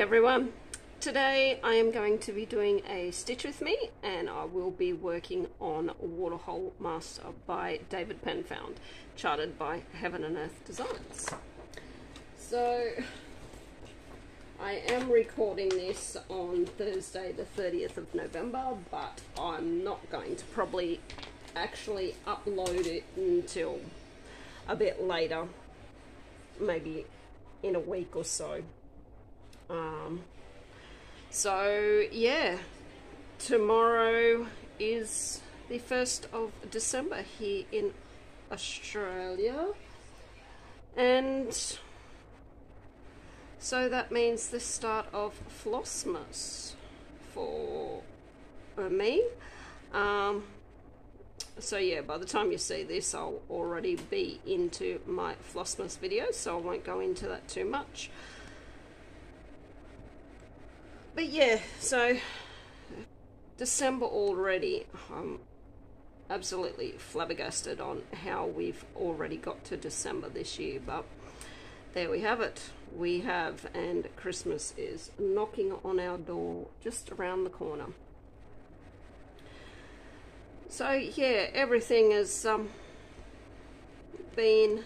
everyone. Today I am going to be doing a stitch with me, and I will be working on Waterhole Master by David Penfound, charted by Heaven and Earth Designs. So I am recording this on Thursday the 30th of November, but I'm not going to probably actually upload it until a bit later, maybe in a week or so. So yeah, tomorrow is the 1st of December here in Australia, and so that means the start of Flossmas for me. So yeah, by the time you see this, I'll already be into my Flossmas video, so I won't go into that too much. But yeah, so December already. I'm absolutely flabbergasted on how we've already got to December this year, but there we have it. We have, and Christmas is knocking on our door just around the corner. So yeah, everything has been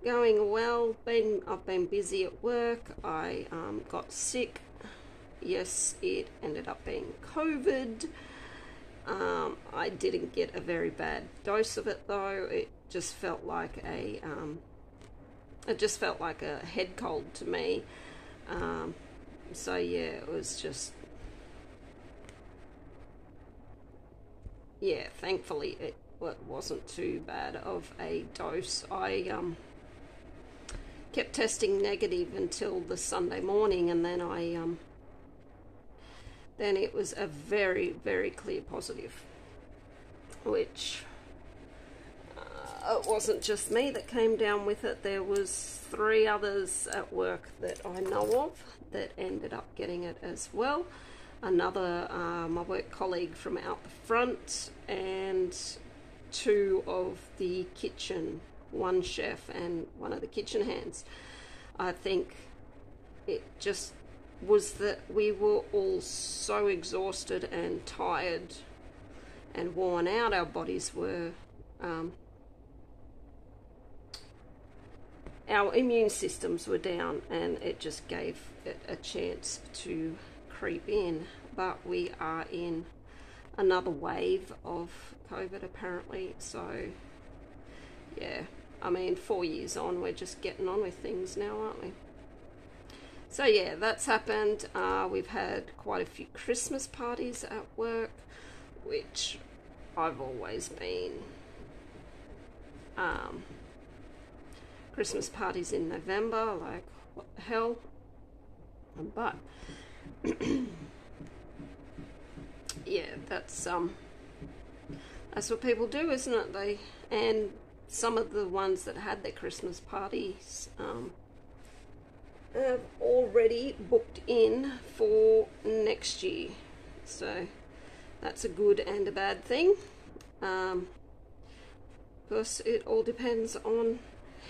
going well. I've been busy at work. I got sick. Yes, it ended up being COVID. I didn't get a very bad dose of it though. It just felt like a head cold to me. So yeah, it was just, yeah, thankfully it wasn't too bad of a dose. I kept testing negative until the Sunday morning, and then then it was a very, very clear positive, which it wasn't just me that came down with it. There was 3 others at work that I know of that ended up getting it as well. Another, my work colleague from out the front, and 2 of the kitchen, 1 chef and 1 of the kitchen hands. I think it just was that we were all so exhausted and tired and worn out. Our bodies were, our immune systems were down, and it just gave it a chance to creep in. But we are in another wave of COVID apparently, so yeah, I mean, 4 years on, we're just getting on with things now, aren't we? So yeah, that's happened. We've had quite a few Christmas parties at work, which I've always been. Christmas parties in November, like, what the hell? But yeah, that's what people do, isn't it? And some of the ones that had their Christmas parties have already booked in for next year. So that's a good and a bad thing. Because it all depends on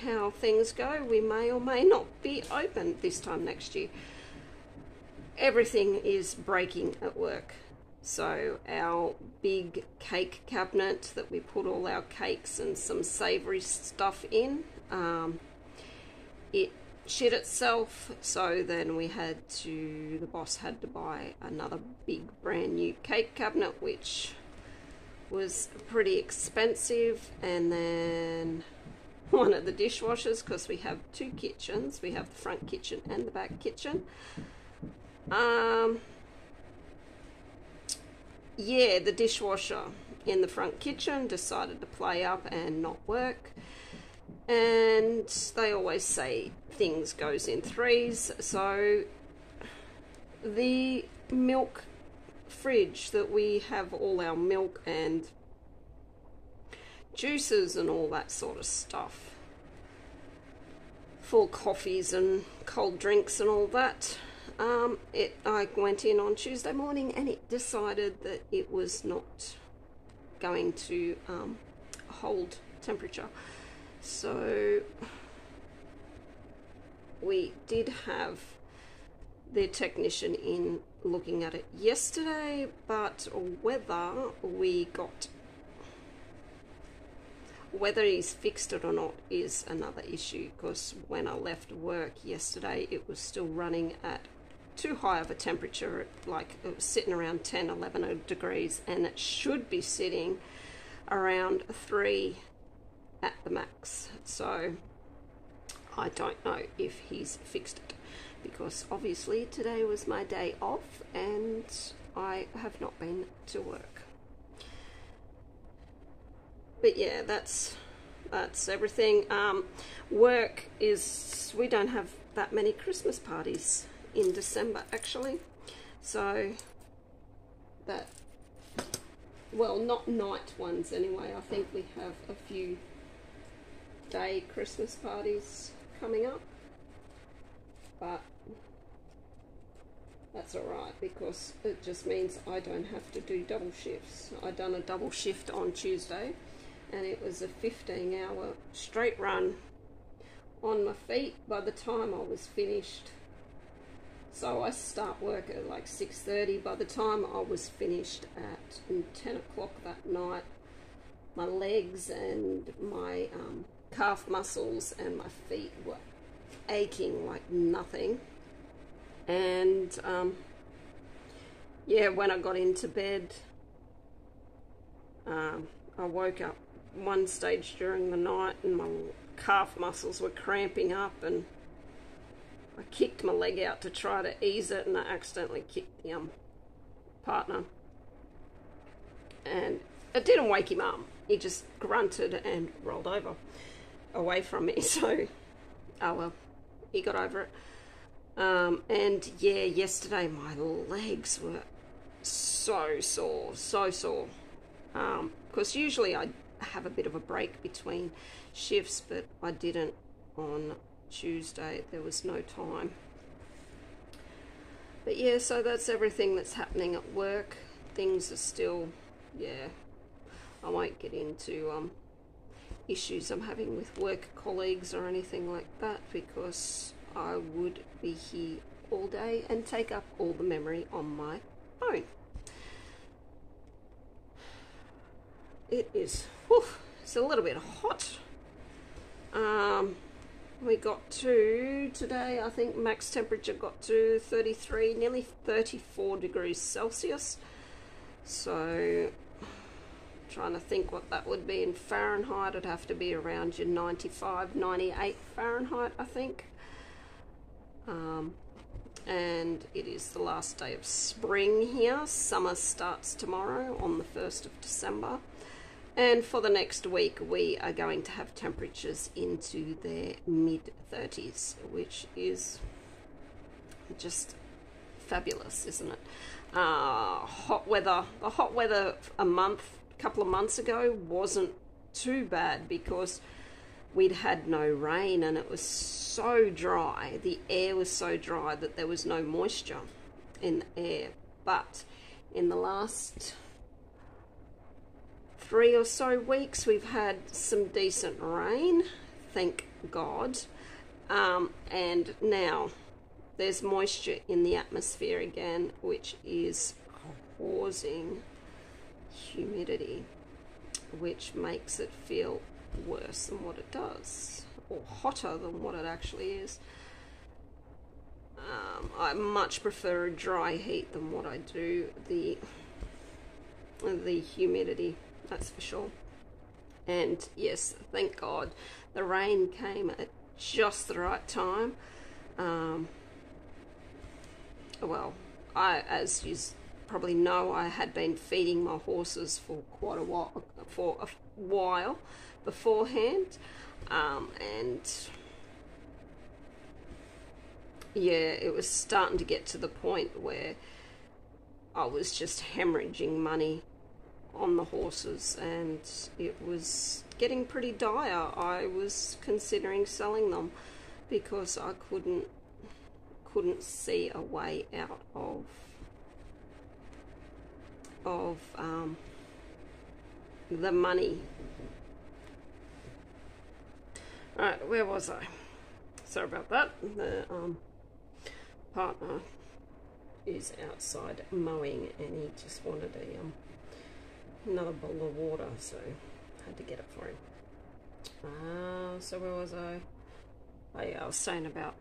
how things go. We may or may not be open this time next year. Everything is breaking at work. So our big cake cabinet that we put all our cakes and some savoury stuff in, it shit itself, so then the boss had to buy another big brand new cake cabinet, which was pretty expensive. And then one of the dishwashers, because we have 2 kitchens, we have the front kitchen and the back kitchen. Yeah, the dishwasher in the front kitchen decided to play up and not work. And they always say things goes in 3s. So the milk fridge that we have all our milk and juices and all that sort of stuff for coffees and cold drinks and all that, I went in on Tuesday morning, and it decided that it was not going to hold temperature. So we did have the technician in looking at it yesterday, but whether he's fixed it or not is another issue, because when I left work yesterday it was still running at too high of a temperature. Like, it was sitting around 10-11 degrees, and it should be sitting around 3 at the max. So I don't know if he's fixed it, because obviously today was my day off and I have not been to work. But yeah, that's everything. Work is, we don't have that many Christmas parties in December actually, so that, well, not night ones anyway. I think we have a few day Christmas parties coming up, but that's alright, because it just means I don't have to do double shifts. I done a double shift on Tuesday, and it was a 15-hour straight run on my feet by the time I was finished. So I start work at like 6:30. By the time I was finished at 10 o'clock that night, my legs and my calf muscles and my feet were aching like nothing. And yeah, when I got into bed, I woke up one stage during the night and my calf muscles were cramping up, and I kicked my leg out to try to ease it, and I accidentally kicked the partner, and it didn't wake him up. He just grunted and rolled over away from me. So, oh well, he got over it. And yeah, yesterday my legs were so sore, because usually I have a bit of a break between shifts, but I didn't on Tuesday. There was no time. But yeah, so that's everything that's happening at work. Things are still, yeah, I won't get into issues I'm having with work colleagues or anything like that, because I would be here all day and take up all the memory on my phone. It is, whew, it's a little bit hot. We got to, today I think max temperature got to 33, nearly 34 degrees Celsius. So, trying to think what that would be in Fahrenheit. It'd have to be around your 95, 98 Fahrenheit, I think. And it is the last day of spring here. Summer starts tomorrow on the 1st of December. And for the next week, we are going to have temperatures into their mid-30s, which is just fabulous, isn't it? Hot weather. The hot weather a couple of months ago wasn't too bad, because we'd had no rain and it was so dry. The air was so dry that there was no moisture in the air. But in the last 3 or so weeks, we've had some decent rain, thank God. And now there's moisture in the atmosphere again, which is causing humidity, which makes it feel worse than what it does, or hotter than what it actually is. I much prefer a dry heat than what I do the humidity, that's for sure. And yes, thank God the rain came at just the right time. Well, as you probably know, I had been feeding my horses for quite a while beforehand, and yeah, it was starting to get to the point where I was just hemorrhaging money on the horses, and it was getting pretty dire. I was considering selling them because I couldn't see a way out of the money. Right, where was I? Sorry about that. The partner is outside mowing, and he just wanted another bottle of water, so I had to get it for him. So where was I? Oh yeah, I was saying about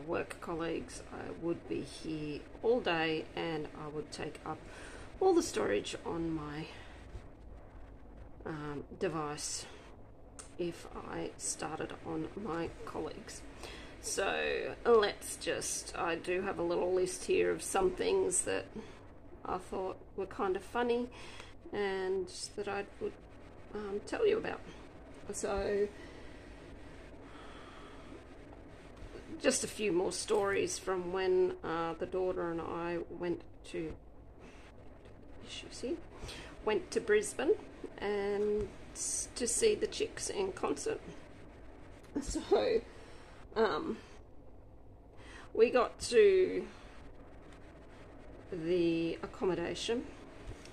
work colleagues. I would be here all day, and I would take up all the storage on my device if I started on my colleagues. So let's just, I do have a little list here of some things that I thought were kind of funny and that I would tell you about. So just a few more stories from when the daughter and I went to Brisbane and to see the Chicks in concert. So we got to the accommodation,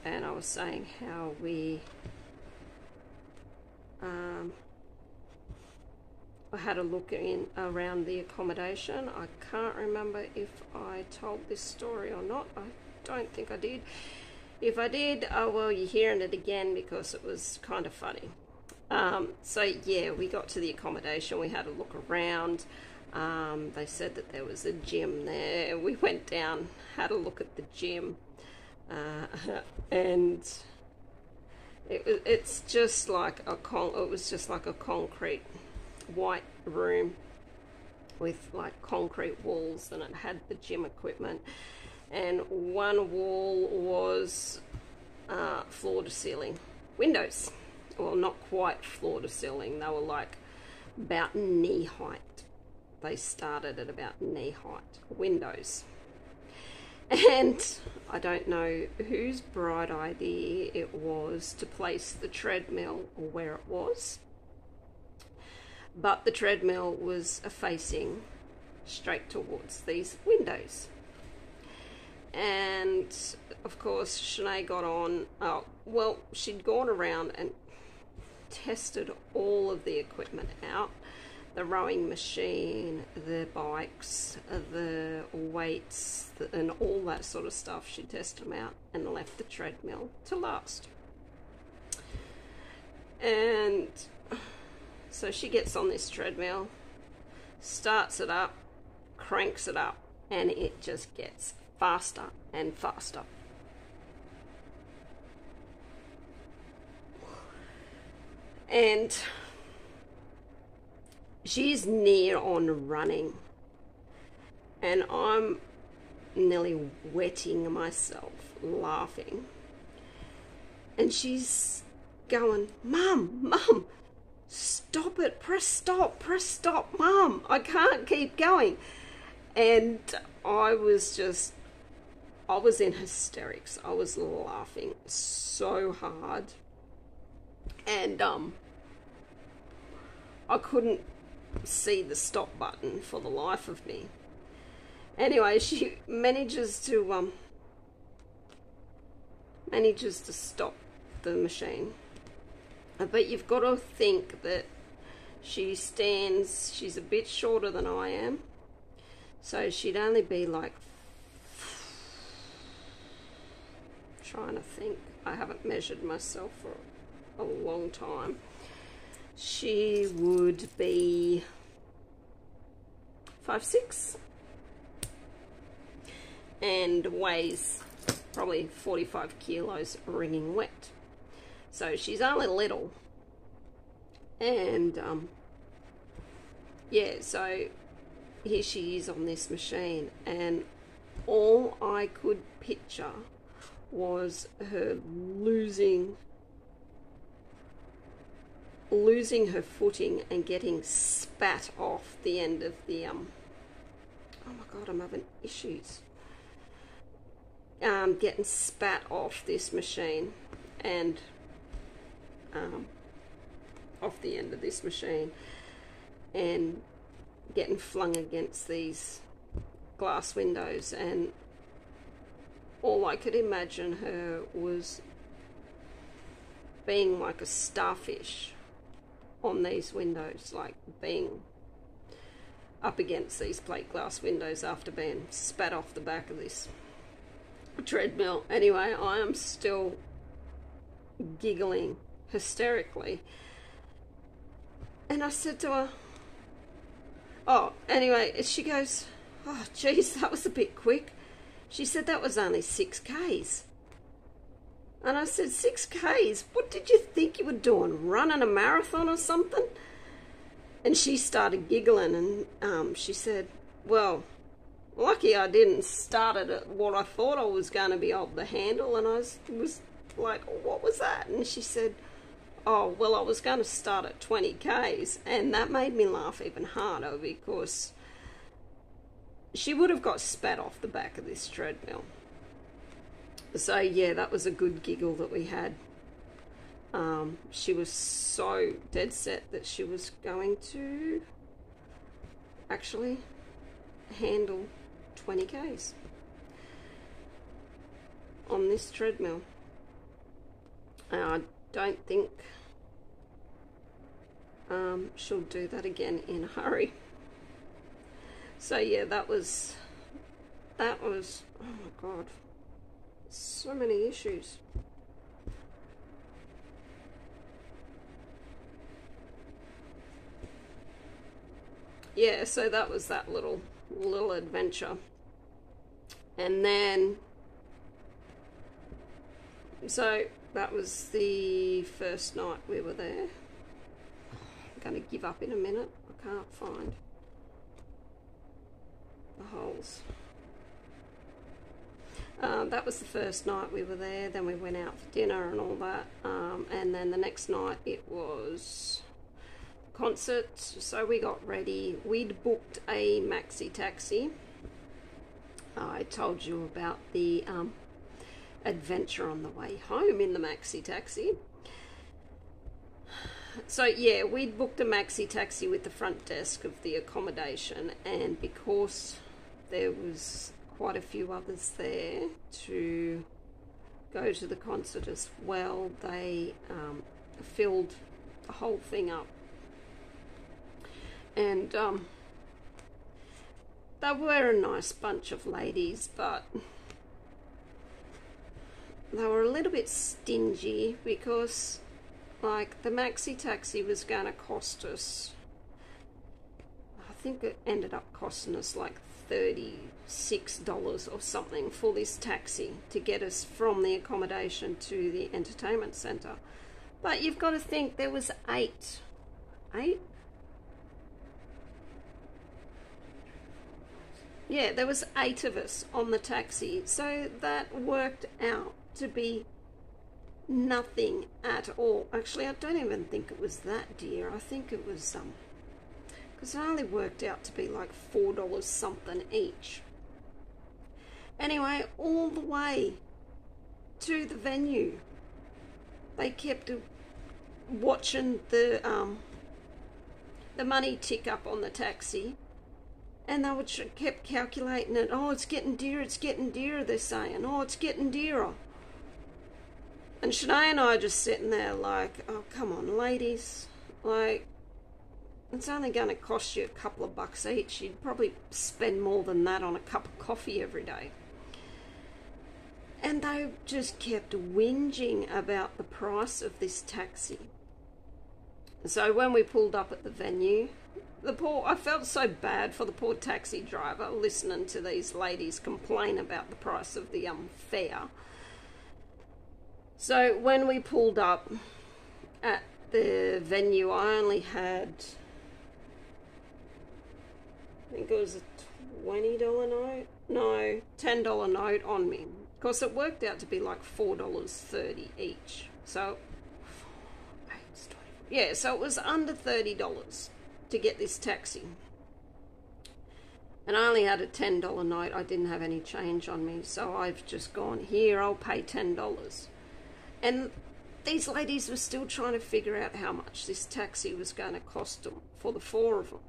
and I was saying how we I had a look in around the accommodation. I can't remember if I told this story or not. I don't think I did. If I did, oh well, you're hearing it again because it was kind of funny. So yeah, we got to the accommodation, we had a look around. They said that there was a gym there. We went down, had a look at the gym, and it's just like it was just like a concrete white room with like concrete walls, and it had the gym equipment, and one wall was floor to ceiling windows. Well, not quite floor to ceiling, they were like about knee height. They started at about knee height windows. And I don't know whose bright idea it was to place the treadmill where it was, but the treadmill was facing straight towards these windows. And of course Shanae got on, well, she'd gone around and tested all of the equipment out, the rowing machine, the bikes, the weights, and all that sort of stuff. She tested them out and left the treadmill to last. And so she gets on this treadmill, starts it up, cranks it up, and it just gets faster and faster. And she's near on running, and I'm nearly wetting myself laughing. And she's going, Mum, stop it, press stop, Mum, I can't keep going. And I was in hysterics. I was laughing so hard, and I couldn't see the stop button for the life of me. Anyway, she manages to stop the machine, but you've got to think that she's a bit shorter than I am, so she'd only be like, trying to think, I haven't measured myself for a long time. She would be 5'6" and weighs probably 45 kilos wringing wet. So she's only little. And yeah, so here she is on this machine, and all I could picture was her losing her footing and getting spat off the end of the oh my god, I'm having issues. Getting spat off this machine and off the end of this machine and getting flung against these glass windows, and all I could imagine her was being like a starfish on these windows, like being up against these plate glass windows after being spat off the back of this treadmill. Anyway, I am still giggling hysterically. And I said to her, oh, anyway, she goes, oh, geez, that was a bit quick. She said that was only 6Ks. And I said, 6Ks? What did you think you were doing? Running a marathon or something? And she started giggling, and she said, well, lucky I didn't start it at what I thought I was going to be able to handle. And I was like, what was that? And she said, oh, well, I was going to start at 20Ks. And that made me laugh even harder, because she would have got spat off the back of this treadmill. So, yeah, that was a good giggle that we had. She was so dead set that she was going to actually handle 20Ks on this treadmill. I don't think she'll do that again in a hurry. So yeah, that was, oh my God, so many issues. Yeah, so that was that little adventure. And then, so that was the first night we were there. I'm going to give up in a minute. I can't find the holes. That was the first night we were there. Then we went out for dinner and all that. And then the next night it was concert. So we got ready. We'd booked a maxi taxi. I told you about the adventure on the way home in the maxi taxi. So yeah, we'd booked a maxi taxi with the front desk of the accommodation, and because there was quite a few others there to go to the concert as well, they filled the whole thing up. And they were a nice bunch of ladies, but they were a little bit stingy, because like the maxi taxi was going to cost us, I think it ended up costing us like $36 or something for this taxi to get us from the accommodation to the entertainment centre. But you've got to think, there was eight? Yeah, there was 8 of us on the taxi, so that worked out to be nothing at all. Actually, I don't even think it was that dear. I think it was because it only worked out to be like $4 something each. Anyway, all the way to the venue, they kept watching the money tick up on the taxi. And they kept calculating it. Oh, it's getting dearer, they're saying. Oh, it's getting dearer. And Shanae and I are just sitting there like, oh, come on, ladies. Like, it's only going to cost you a couple of bucks each. You'd probably spend more than that on a cup of coffee every day. And they just kept whinging about the price of this taxi. So when we pulled up at the venue, I felt so bad for the poor taxi driver listening to these ladies complain about the price of the fare. So when we pulled up at the venue, I only had, I think it was a $20 note? No, $10 note on me. Of course, it worked out to be like $4.30 each. So, yeah, so it was under $30 to get this taxi. And I only had a $10 note. I didn't have any change on me, so I've just gone, here, I'll pay $10. And these ladies were still trying to figure out how much this taxi was going to cost them for the 4 of them.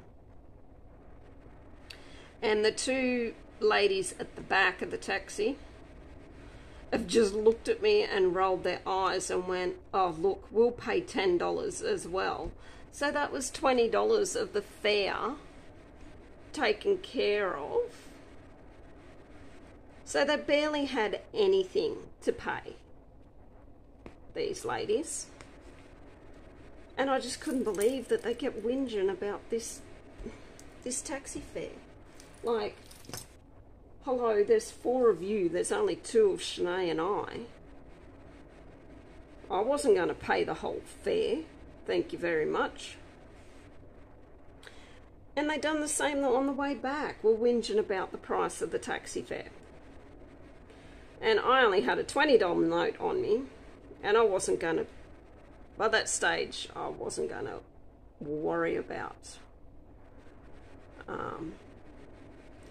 And the 2 ladies at the back of the taxi have just looked at me and rolled their eyes and went, oh, look, we'll pay $10 as well. So that was $20 of the fare taken care of. So they barely had anything to pay, these ladies. And I just couldn't believe that they kept whinging about this taxi fare. Like, hello, there's 4 of you, there's only 2 of Shanae and I wasn't going to pay the whole fare, thank you very much. And they done the same on the way back, were whinging about the price of the taxi fare. And I only had a $20 note on me, and I wasn't going to, by that stage, I wasn't going to worry about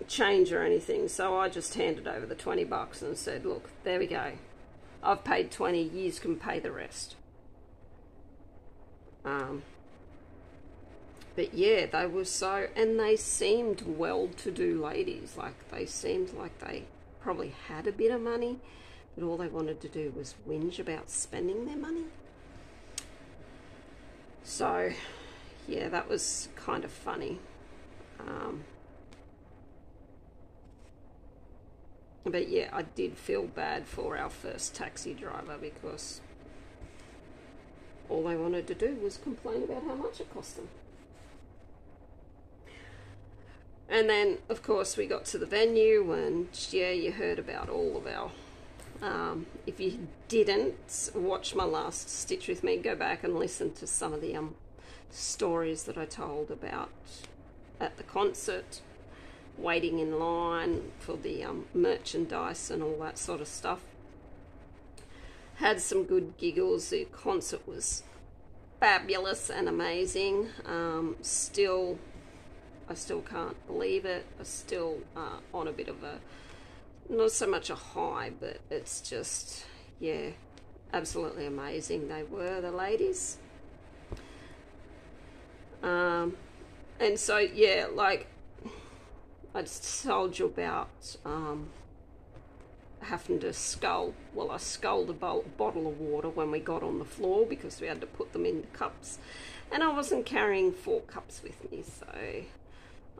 change or anything. So I just handed over the $20 and said, look, there we go. I've paid 20, you can pay the rest. But yeah, they were so, and they seemed well-to-do ladies. Like, they seemed like they probably had a bit of money, but all they wanted to do was whinge about spending their money. So, yeah, that was kind of funny. But yeah, I did feel bad for our first taxi driver because all they wanted to do was complain about how much it cost them. And then, of course, we got to the venue and, yeah, you heard about all of our... if you didn't watch my last Stitch With Me, go back and listen to some of the stories that I told about at the concert, waiting in line for the merchandise and all that sort of stuff. Had some good giggles. The concert was fabulous and amazing. I still can't believe it. I'm still on a bit of a, not so much a high, but it's just, yeah, absolutely amazing they were, the ladies. And so, yeah, like, I just told you about having to scull. Well, I sculled a bottle of water when we got on the floor because we had to put them into cups. And I wasn't carrying 4 cups with me, so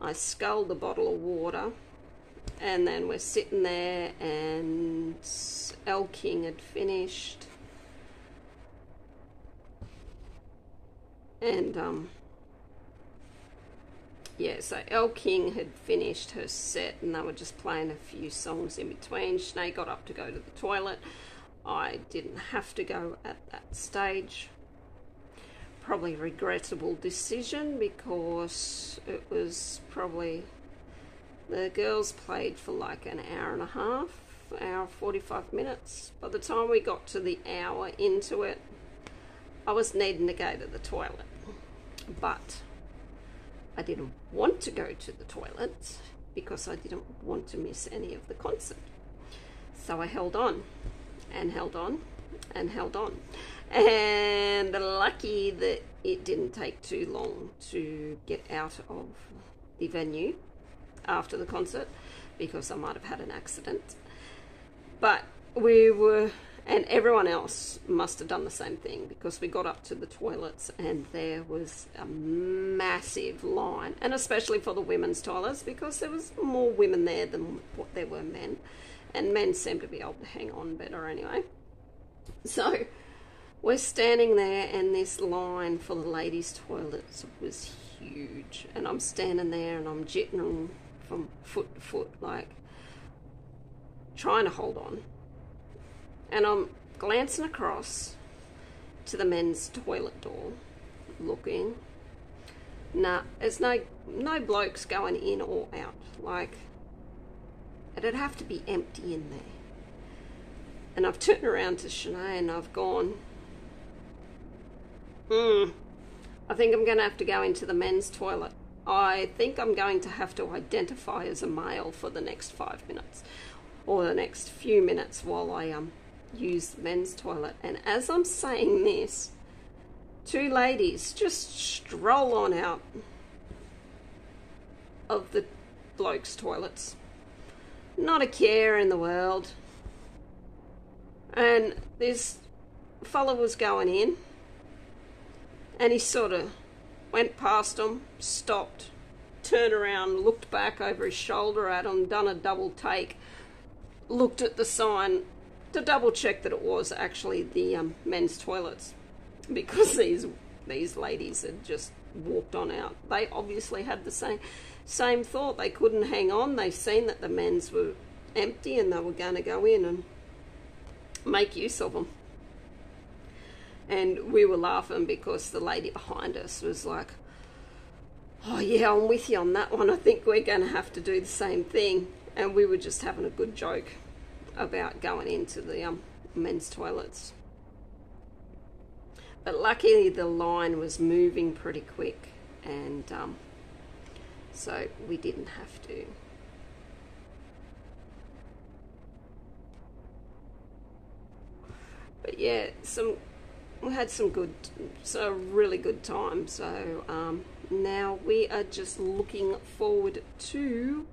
I sculled the bottle of water. And then we're sitting there and Elle King had finished. And, yeah, so Elle King had finished her set and they were just playing a few songs in between. Shanae got up to go to the toilet. I didn't have to go at that stage. Probably regrettable decision because it was probably, the girls played for like an hour and a half, hour 45 minutes. By the time we got to the hour into it, I was needing to go to the toilet. But I didn't want to go to the toilet because I didn't want to miss any of the concert. So I held on and held on and held on. And lucky that it didn't take too long to get out of the venue after the concert because I might have had an accident. But we were, and everyone else must have done the same thing because we got up to the toilets and there was a massive line, and especially for the women's toilets because there was more women there than what there were men, and men seem to be able to hang on better anyway. So we're standing there and this line for the ladies' toilets was huge, and I'm standing there and I'm jittering from foot to foot, like trying to hold on. And I'm glancing across to the men's toilet door, looking. Nah, there's no blokes going in or out. Like, it'd have to be empty in there. And I've turned around to Shanae and I've gone, I think I'm going to have to go into the men's toilet. I think I'm going to have to identify as a male for the next 5 minutes. Or the next few minutes while I use the men's toilet. And as I'm saying this, 2 ladies just stroll on out of the blokes' toilets. Not a care in the world. And this fella was going in and he sort of went past them, stopped, turned around, looked back over his shoulder at them, done a double take, looked at the sign to double check that it was actually the men's toilets, because these ladies had just walked on out. They obviously had the same thought. They couldn't hang on. They seen that the men's were empty and they were going to go in and make use of them. And we were laughing because the lady behind us was like, oh yeah, I'm with you on that one. I think we're going to have to do the same thing. And we were just having a good joke about going into the men's toilets. But luckily the line was moving pretty quick, and so we didn't have to. But yeah, we had some really good time. So now we are just looking forward to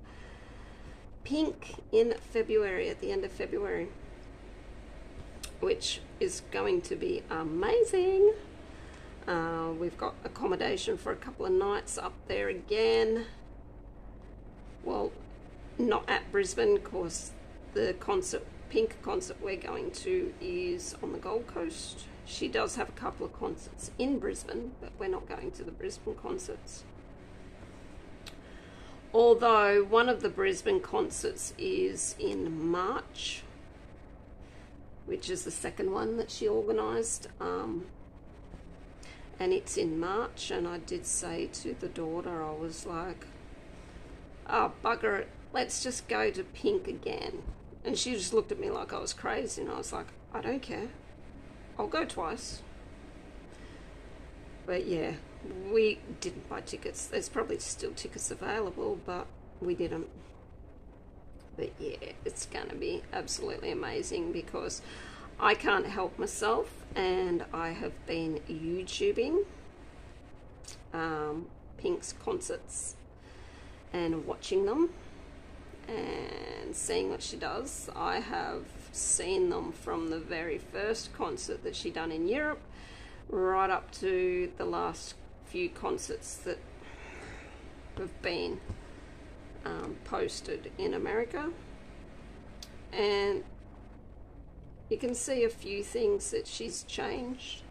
Pink in February, at the end of February, which is going to be amazing. We've got accommodation for a couple of nights up there again. Well, not at Brisbane, because the Pink concert we're going to is on the Gold Coast. She does have a couple of concerts in Brisbane, but we're not going to the Brisbane concerts. Although one of the Brisbane concerts is in March, which is the second one that she organised, and it's in March. And I did say to the daughter, I was like, oh bugger it, let's just go to Pink again. And she just looked at me like I was crazy, and I was like, I don't care, I'll go twice. But yeah, we didn't buy tickets. There's probably still tickets available, but we didn't. But yeah, it's gonna be absolutely amazing, because I can't help myself, and I have been YouTubing Pink's concerts and watching them and seeing what she does. I have seen them from the very first concert that she done in Europe right up to the last few concerts that have been posted in America, and you can see a few things that she's changed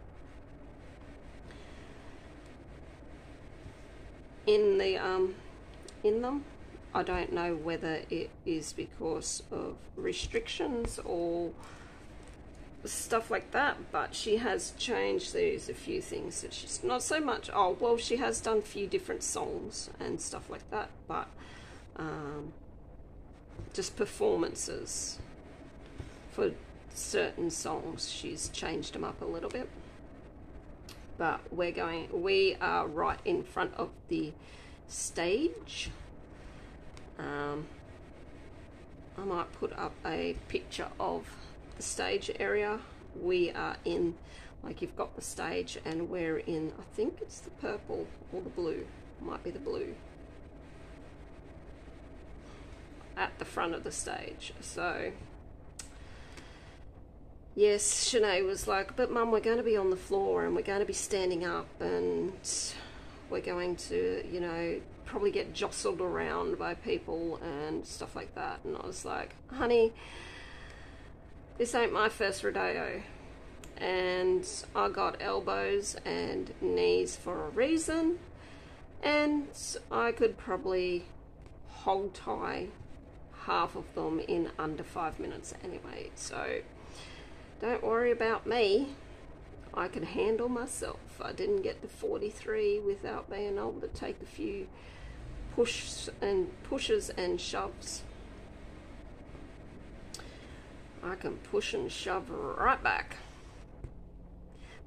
in them. I don't know whether it is because of restrictions or stuff like that, but she has changed. There's a few things that she's not so much, oh well, she has done a few different songs and stuff like that, but just performances for certain songs, she's changed them up a little bit. But we are right in front of the stage. I might put up a picture of the stage area. We are in, like, you've got the stage, and we're in, I think it's the purple or the blue, might be the blue, at the front of the stage. So yes, Shanae was like, but Mum, we're going to be on the floor, and we're going to be standing up, and we're going to, you know, probably get jostled around by people and stuff like that. And I was like, honey, this ain't my first rodeo, and I got elbows and knees for a reason, and I could probably hold tie half of them in under 5 minutes anyway, so don't worry about me. I can handle myself. I didn't get to 43 without being able to take a few pushes and shoves. I can push and shove right back.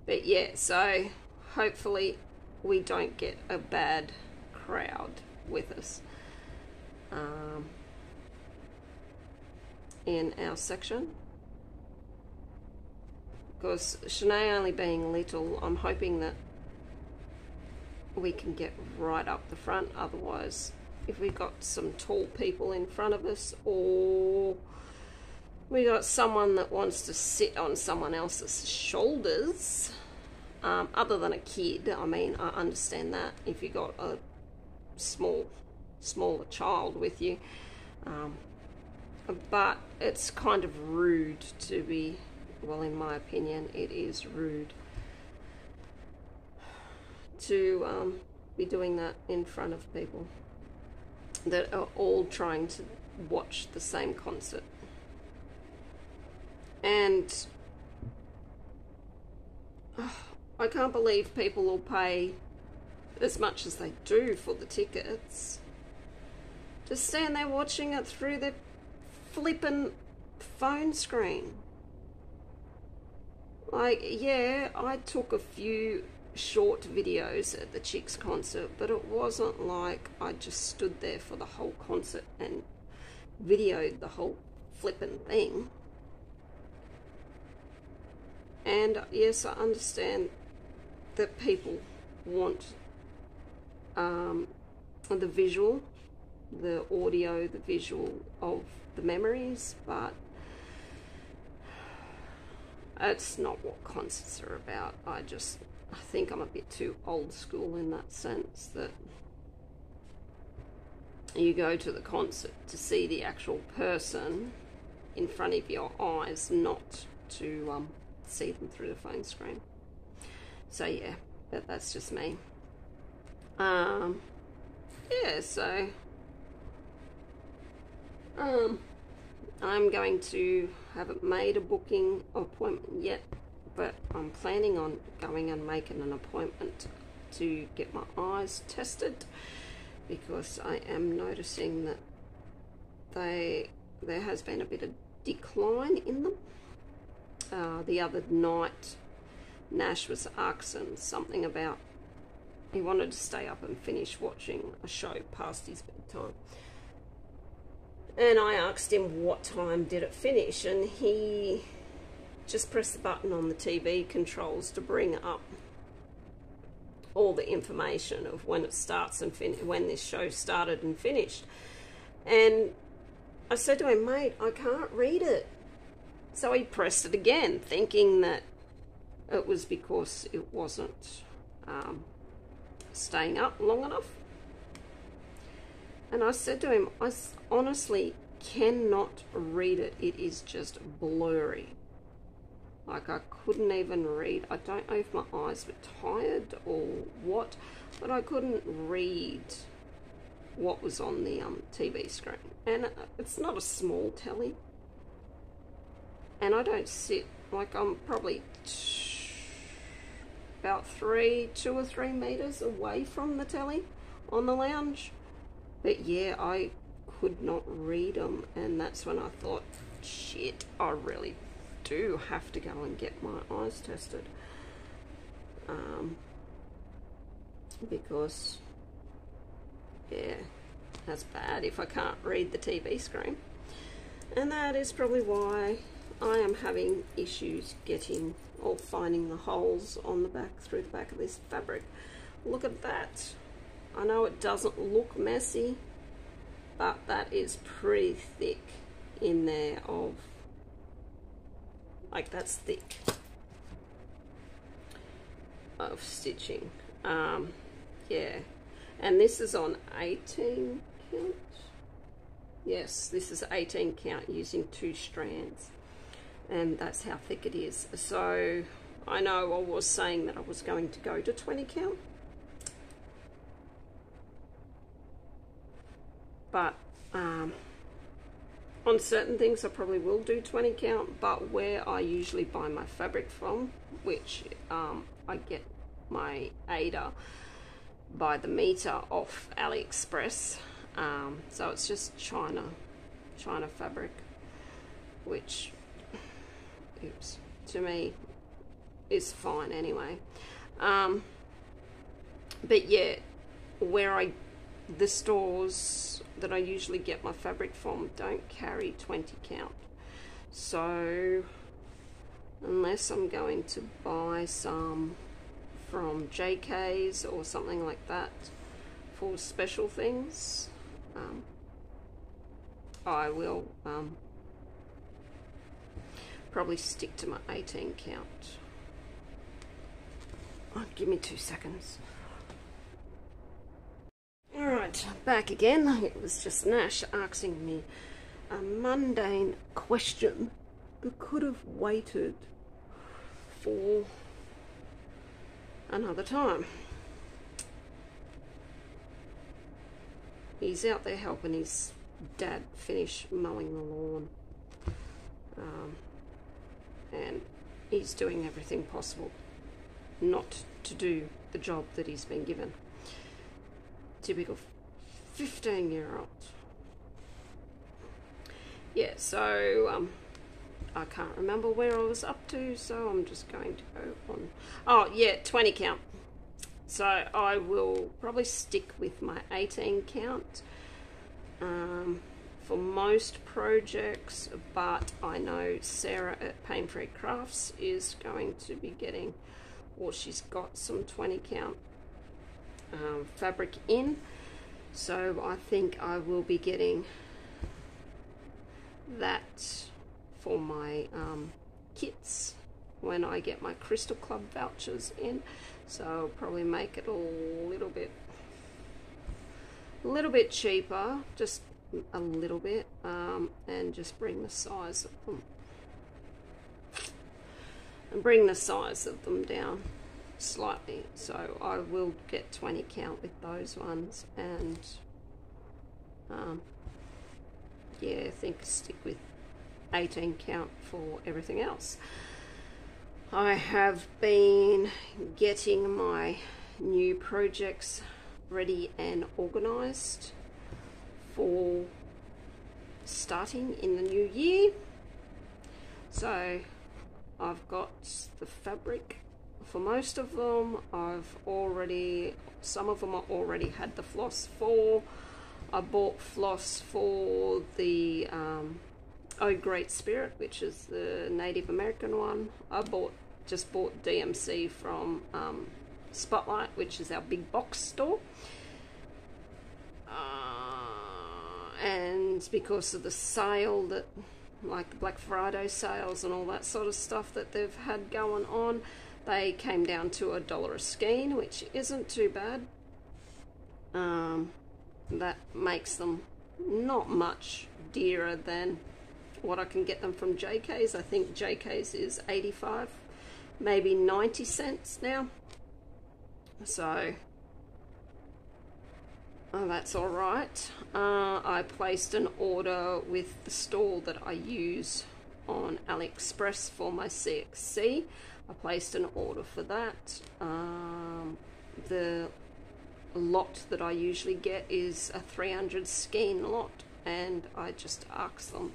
But yeah, so hopefully we don't get a bad crowd with us in our section. Because Shanae only being little, I'm hoping that we can get right up the front. Otherwise, if we got some tall people in front of us, or we got someone that wants to sit on someone else's shoulders, other than a kid, I mean, I understand that. If you got a small smaller child with you. But it's kind of rude to be, well, in my opinion, it is rude to be doing that in front of people that are all trying to watch the same concert. And I can't believe people will pay as much as they do for the tickets to stand there watching it through their flippin' phone screen. Like, yeah, I took a few short videos at the Chicks concert, but it wasn't like I just stood there for the whole concert and videoed the whole flippin' thing. And yes, I understand that people want the visual, the audio, the visual of the memories, but it's not what concerts are about. I think I'm a bit too old school in that sense, that you go to the concert to see the actual person in front of your eyes, not to see them through the phone screen. So yeah, that's just me. Yeah, so I'm going to, haven't made a booking appointment yet, but I'm planning on going and making an appointment to get my eyes tested, because I am noticing that there has been a bit of decline in them. The other night, Nash was asking something about, he wanted to stay up and finish watching a show past his bedtime. And I asked him what time did it finish, and he just pressed the button on the TV controls to bring up all the information of when it starts and when this show started and finished. And I said to him, mate, I can't read it. So he pressed it again, thinking that it was because it wasn't staying up long enough. And I said to him, I honestly cannot read it. It is just blurry. Like, I couldn't even read. I don't know if my eyes were tired or what, but I couldn't read what was on the TV screen. And it's not a small telly. And I don't sit, like, I'm probably about 2 or 3 meters away from the telly on the lounge. But yeah, I could not read them, and that's when I thought, shit, I really do have to go and get my eyes tested. Because, yeah, that's bad if I can't read the TV screen. And that is probably why I am having issues getting or finding the holes on the back, through the back of this fabric. Look at that. I know it doesn't look messy, but that is pretty thick in there of, like, that's thick of stitching. Yeah, and this is on 18 count. Yes, this is 18 count using 2 strands, and that's how thick it is. So I know I was saying that I was going to go to 20 count, but on certain things I probably will do 20 count, but where I usually buy my fabric from, which I get my Ada by the meter off AliExpress, so it's just China fabric, which, oops, to me is fine anyway. But yeah, the stores that I usually get my fabric from don't carry 20 count. So unless I'm going to buy some from JK's or something like that for special things, I will probably stick to my 18 count. Oh, give me 2 seconds. Alright, back again. It was just Nash asking me a mundane question that could have waited for another time. He's out there helping his dad finish mowing the lawn, and he's doing everything possible not to do the job that he's been given. Typical 15-year-old. Yeah, so I can't remember where I was up to, so I'm just going to go on. Oh yeah, 20 count. So I will probably stick with my 18 count for most projects, but I know Sarah at Pain Free Crafts is going to be getting, or she's got some 20 count fabric in, so I think I will be getting that for my kits when I get my Crystal Club vouchers in. So I'll probably make it a little bit cheaper, just a little bit, and just bring the size of them, down slightly. So I will get 20 count with those ones, and yeah, I think stick with 18 count for everything else. I have been getting my new projects ready and organized for starting in the new year. So I've got the fabric for most of them. Some of them I already had the floss for. I bought floss for the Oh Great Spirit, which is the Native American one. I just bought DMC from Spotlight, which is our big box store. And because of the sale, that like the Black Friday sales and all that sort of stuff that they've had going on, they came down to $1 a skein, which isn't too bad. That makes them not much dearer than what I can get them from JK's. I think JK's is 85, maybe 90 cents now. So that's all right. I placed an order with the stall that I use on AliExpress for my CXC. I placed an order for that. The lot that I usually get is a 300 skein lot, and I just asked them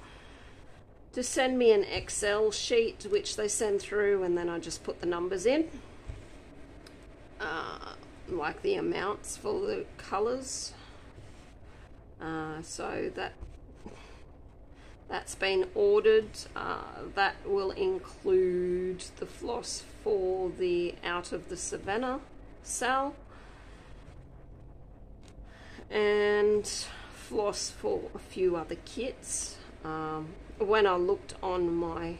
to send me an Excel sheet, which they send through, and then I just put the numbers in, like the amounts for the colors. So that's been ordered. That will include the floss for the Out of the Savannah sale, and floss for a few other kits. When I looked on my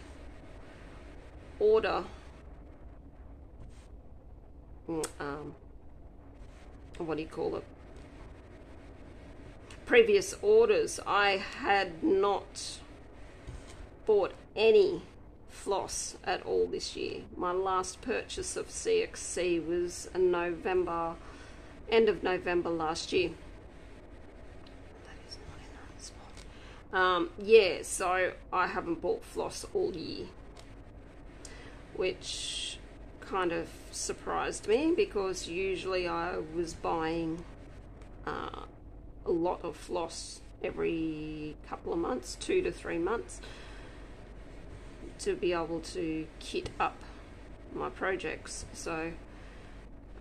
order, what do you call it? Previous orders, I had not bought any floss at all this year. My last purchase of CXC was in November, end of November last year. Yeah, so I haven't bought floss all year, which kind of surprised me, because usually I was buying a lot of floss every couple of months, 2 to 3 months, to be able to kit up my projects. So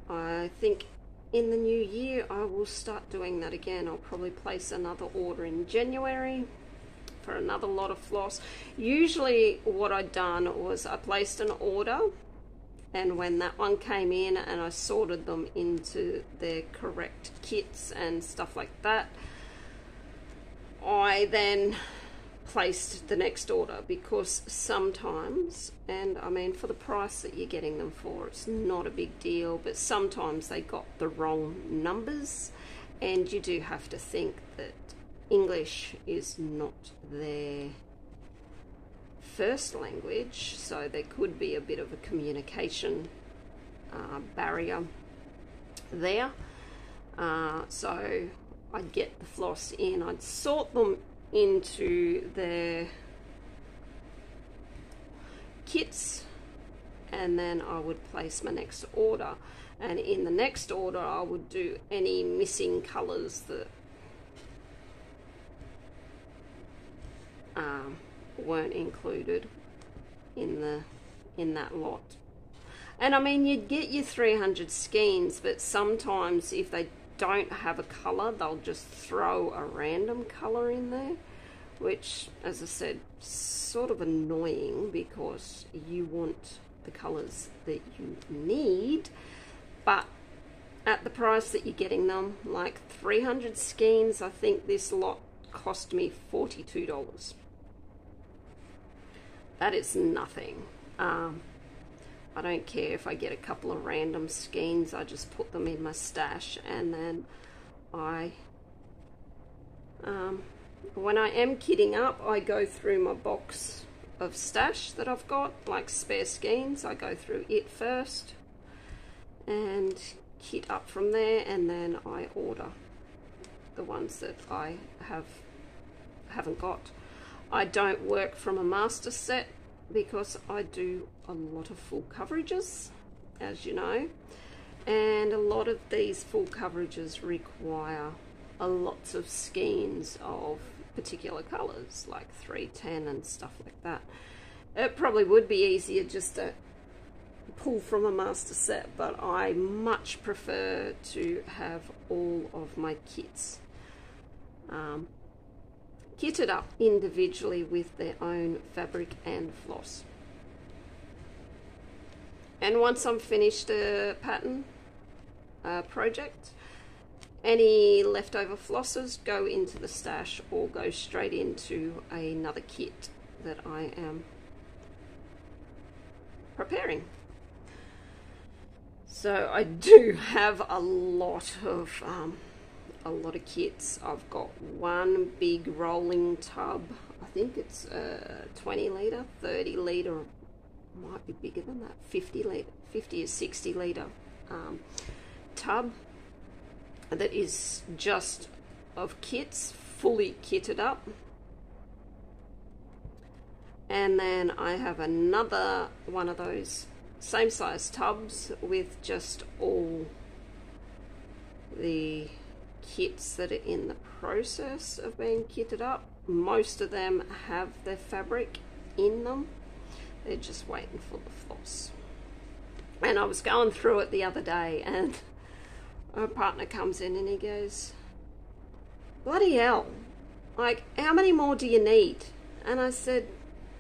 I think in the new year I will start doing that again. I'll probably place another order in January for another lot of floss. Usually what I'd done was I placed an order, and when that one came in and I sorted them into their correct kits and stuff like that, I then placed the next order, because sometimes, and I mean for the price that you're getting them for, it's not a big deal, but sometimes they got the wrong numbers, And you do have to think that English is not their first language, so there could be a bit of a communication barrier there. So I'd get the floss in, I'd sort them into their kits, and then I would place my next order. And in the next order, I would do any missing colours that weren't included in that lot. And I mean, you'd get your 300 skeins, but sometimes if they don't have a colour, they'll just throw a random colour in there, which, as I said, sort of annoying because you want the colours that you need. But at the price that you're getting them, like 300 skeins, I think this lot cost me $42. That is nothing. I don't care if I get a couple of random skeins, I just put them in my stash, and then when I am kitting up, I go through my box of stash that I've got, like spare skeins. I go through it first and kit up from there, and then I order the ones that I haven't got. I don't work from a master set because I do a lot of full coverages, as you know, and a lot of these full coverages require lots of skeins of particular colours, like 310 and stuff like that. It probably would be easier just to pull from a master set, but I much prefer to have all of my kits kitted up individually with their own fabric and floss. And once I'm finished a pattern project, any leftover flosses go into the stash or go straight into another kit that I am preparing. So I do have a lot of kits. I've got one big rolling tub. I think it's 20 litre, 30 litre, might be bigger than that, 50 litre, 50 or 60 litre tub that is just of kits, fully kitted up. And then I have another one of those same size tubs with just all the kits that are in the process of being kitted up. Most of them have their fabric in them, they're just waiting for the floss. And I was going through it the other day, and my partner comes in and he goes, bloody hell, like, how many more do you need? And I said,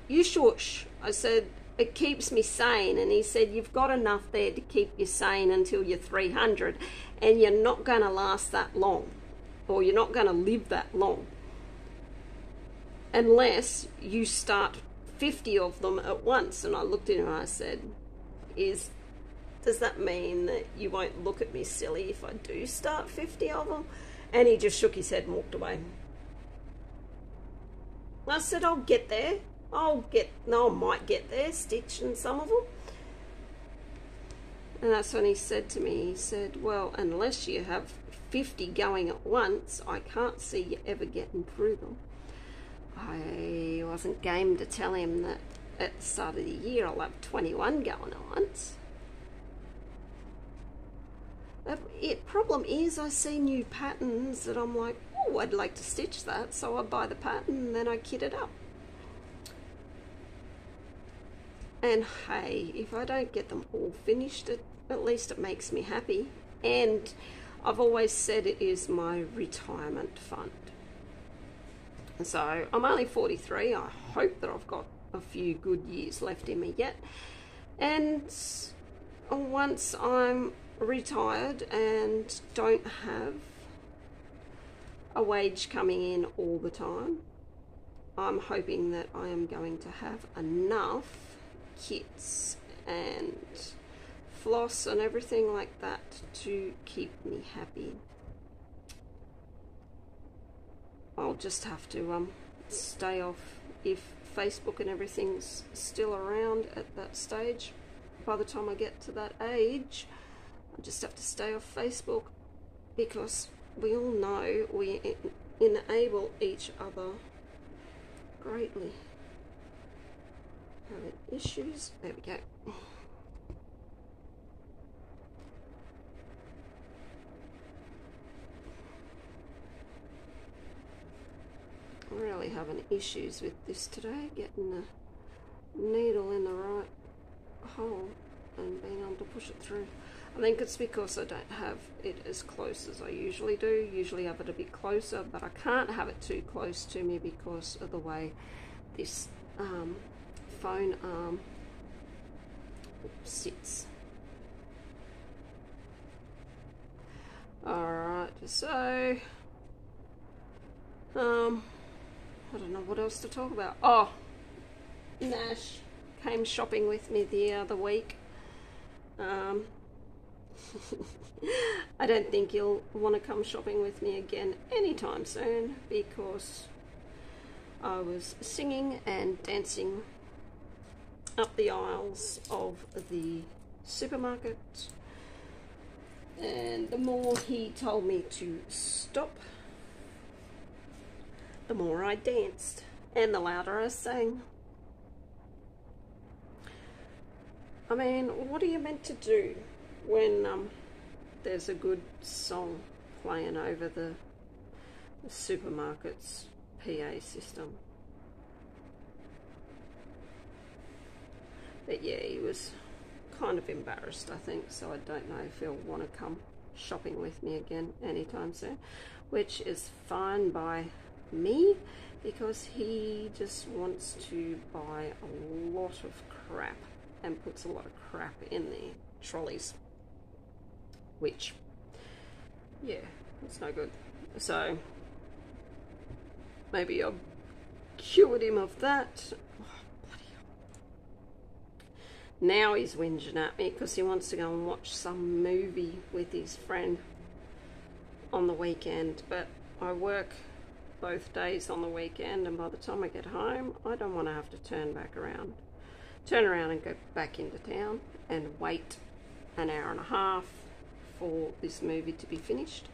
you shush. I said, it keeps me sane. And he said, you've got enough there to keep you sane until you're 300, and you're not going to last that long, or you're not going to live that long unless you start 50 of them at once. And I looked at him and I said, does that mean that you won't look at me silly if I do start 50 of them? And he just shook his head and walked away. I said, I'll get there. I might get there, stitching some of them. And that's when he said to me, he said, well, unless you have 50 going at once, I can't see you ever getting through them. I wasn't game to tell him that at the start of the year I'll have 21 going at once. The problem is I see new patterns that I'm like, oh, I'd like to stitch that, so I buy the pattern and then I kit it up. And hey, if I don't get them all finished, at least it makes me happy. And I've always said it is my retirement fund. So I'm only 43. I hope that I've got a few good years left in me yet. And once I'm retired and don't have a wage coming in all the time, I'm hoping that I am going to have enough kits and floss and everything like that to keep me happy. I'll just have to stay off if Facebook and everything's still around at that stage. By the time I get to that age, I just have to stay off Facebook, because we all know we enable each other greatly. Having issues. There we go. I'm really having issues with this today, getting the needle in the right hole and being able to push it through. I think it's because I don't have it as close as I usually do. Usually have it a bit closer, but I can't have it too close to me because of the way this phone arm sits. Alright, so I don't know what else to talk about. Oh, Nash came shopping with me the other week. I don't think he'll want to come shopping with me again anytime soon, because I was singing and dancing up the aisles of the supermarket, and the more he told me to stop, the more I danced and the louder I sang. I mean, what are you meant to do when there's a good song playing over the supermarket's PA system? But yeah, he was kind of embarrassed, I think, so I don't know if he'll want to come shopping with me again anytime soon, which is fine by me, because he just wants to buy a lot of crap and puts a lot of crap in the trolleys, which, yeah, it's no good. So maybe I've cured him of that. Oh, bloody hell. Now he's whinging at me because he wants to go and watch some movie with his friend on the weekend, but I work both days on the weekend, and by the time I get home, I don't want to have to turn around and go back into town and wait an hour and a half for this movie to be finished.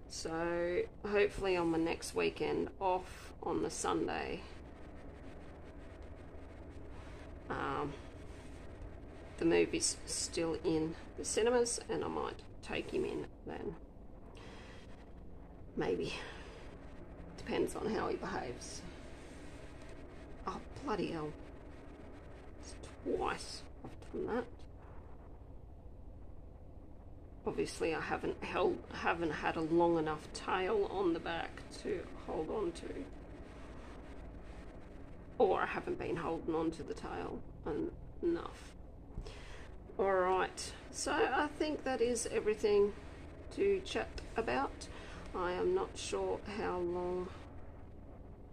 So hopefully on my next weekend off on the Sunday, the movie's still in the cinemas, and I might take him in then. Maybe. Depends on how he behaves. Oh, bloody hell. It's twice I've done that. Obviously I haven't had a long enough tail on the back to hold on to. Or I haven't been holding on to the tail enough. Alright, so I think that is everything to chat about. I am not sure how long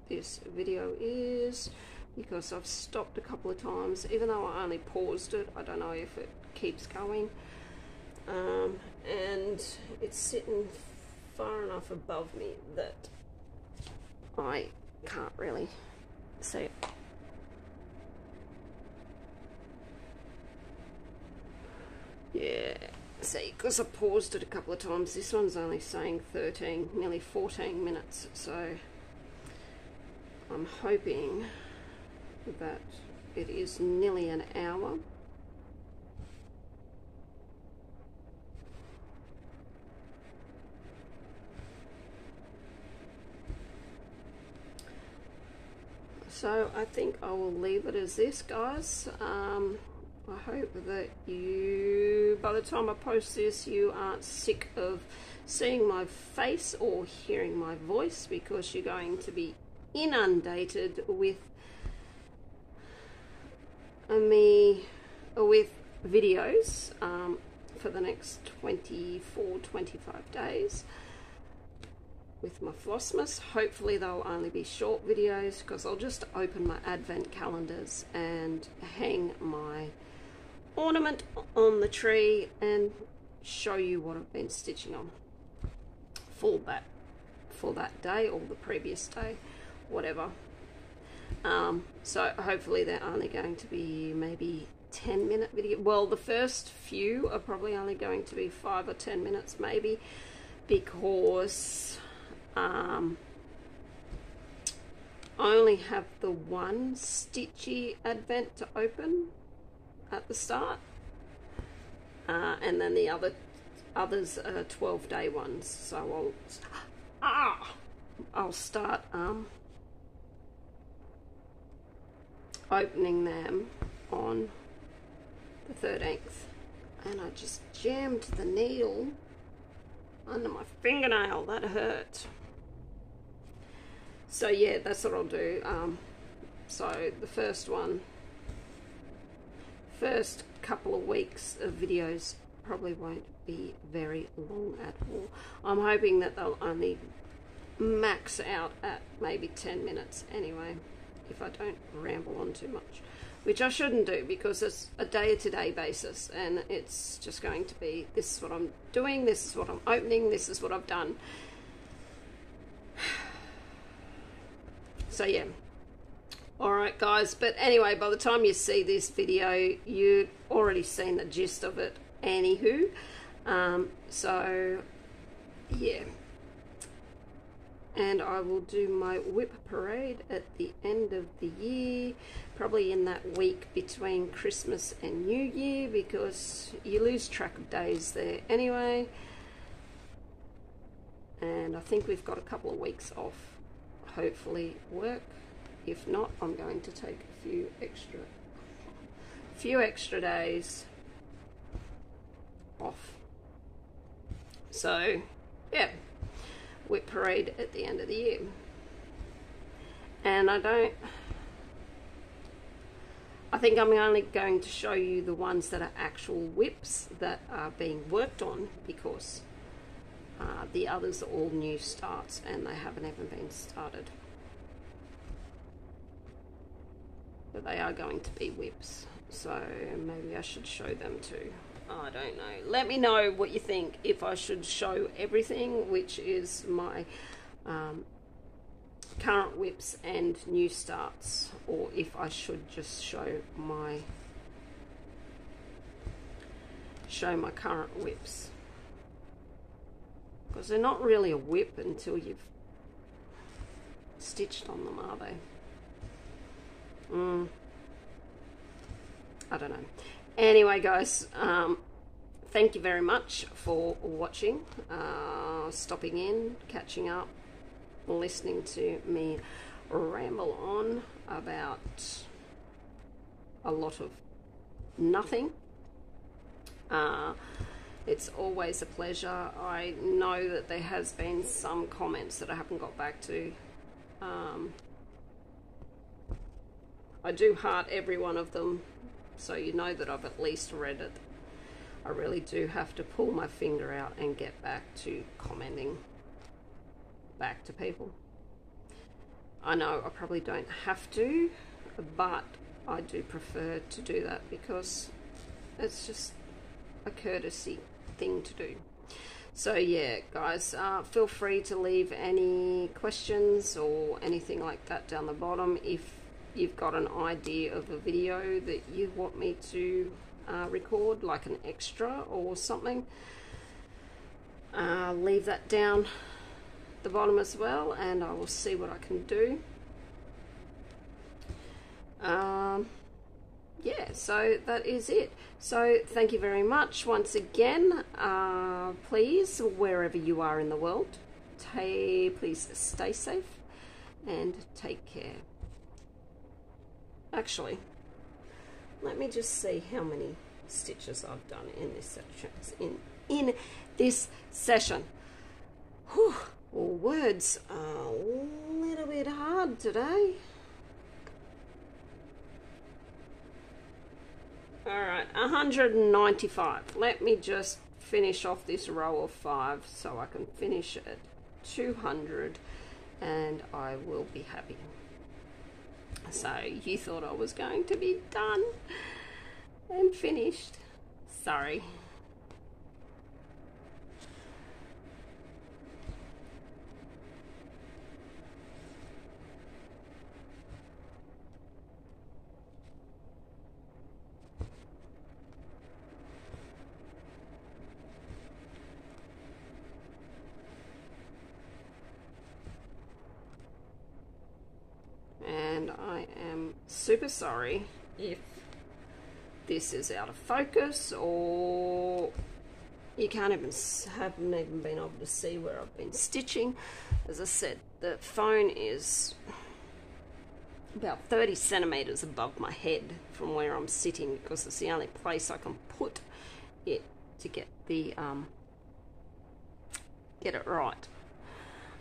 this video is, because I've stopped a couple of times. Even though I only paused it, I don't know if it keeps going. And it's sitting far enough above me that I can't really see it. Yeah, see, because I paused it a couple of times, this one's only saying 13, nearly 14 minutes, so I'm hoping that it is nearly an hour. So I think I will leave it as this, guys. I hope that you, by the time I post this, you aren't sick of seeing my face or hearing my voice, because you're going to be inundated with videos for the next 24-25 days with my Flossmas. Hopefully they'll only be short videos, because I'll just open my advent calendars and hang my ornament on the tree and show you what I've been stitching on. Fall back for that day or the previous day, whatever. So hopefully they're only going to be maybe 10-minute video. Well, the first few are probably only going to be 5 or 10 minutes maybe, because I only have the one stitchy advent to open at the start, and then the others are 12-day ones. So I'll start opening them on the 13th, and I just jammed the needle under my fingernail. That hurt. So yeah, that's what I'll do. So the first couple of weeks of videos probably won't be very long at all. I'm hoping that they'll only max out at maybe 10 minutes anyway, if I don't ramble on too much, which I shouldn't do, because it's a day-to-day basis, and it's just going to be, this is what I'm doing, this is what I'm opening, this is what I've done. So yeah, all right guys, but anyway, by the time you see this video, you've already seen the gist of it anywho. So yeah, and I will do my whip parade at the end of the year, probably in that week between Christmas and New Year, because you lose track of days there anyway. And I think we've got a couple of weeks off, hopefully work. If not, I'm going to take a few extra days off. So yeah, whip parade at the end of the year. And I think I'm only going to show you the ones that are actual whips that are being worked on, because the others are all new starts and they haven't even been started. But they are going to be whips, so maybe I should show them too. I don't know. Let me know what you think, if I should show everything, which is my current whips and new starts, or if I should just show my current whips, because they're not really a whip until you've stitched on them, are they? I don't know. Anyway guys, thank you very much for watching, stopping in, catching up, listening to me ramble on about a lot of nothing. It's always a pleasure. I know that there has been some comments that I haven't got back to. I do heart every one of them, so you know that I've at least read it. I really do have to pull my finger out and get back to commenting back to people. I know I probably don't have to, but I do prefer to do that, because it's just a courtesy thing to do. So yeah guys, feel free to leave any questions or anything like that down the bottom. If you've got an idea of a video that you want me to record, like an extra or something, leave that down the bottom as well, and I will see what I can do. Yeah, so that is it. So thank you very much once again. Please, wherever you are in the world, please stay safe and take care. Actually, let me just see how many stitches I've done in this section. In this session. Whew, well, words are a little bit hard today. Alright, 195. Let me just finish off this row of 5 so I can finish at 200 and I will be happy. So you thought I was going to be done and finished. Sorry. am super sorry if this is out of focus or you haven't even been able to see where I've been stitching. As I said, the phone is about 30 centimeters above my head from where I'm sitting, because it's the only place I can put it to get the get it right.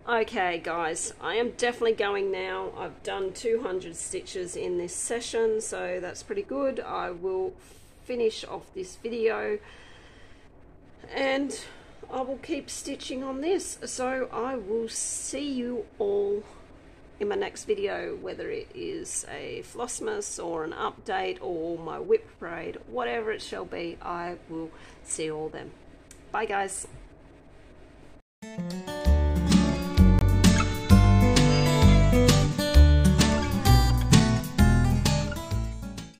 Okay guys, I am definitely going now. I've done 200 stitches in this session, so that's pretty good. I will finish off this video and I will keep stitching on this. So I will see you all in my next video, whether it is a Flossmas or an update or my whip braid, whatever it shall be. I will see you all then. Bye guys.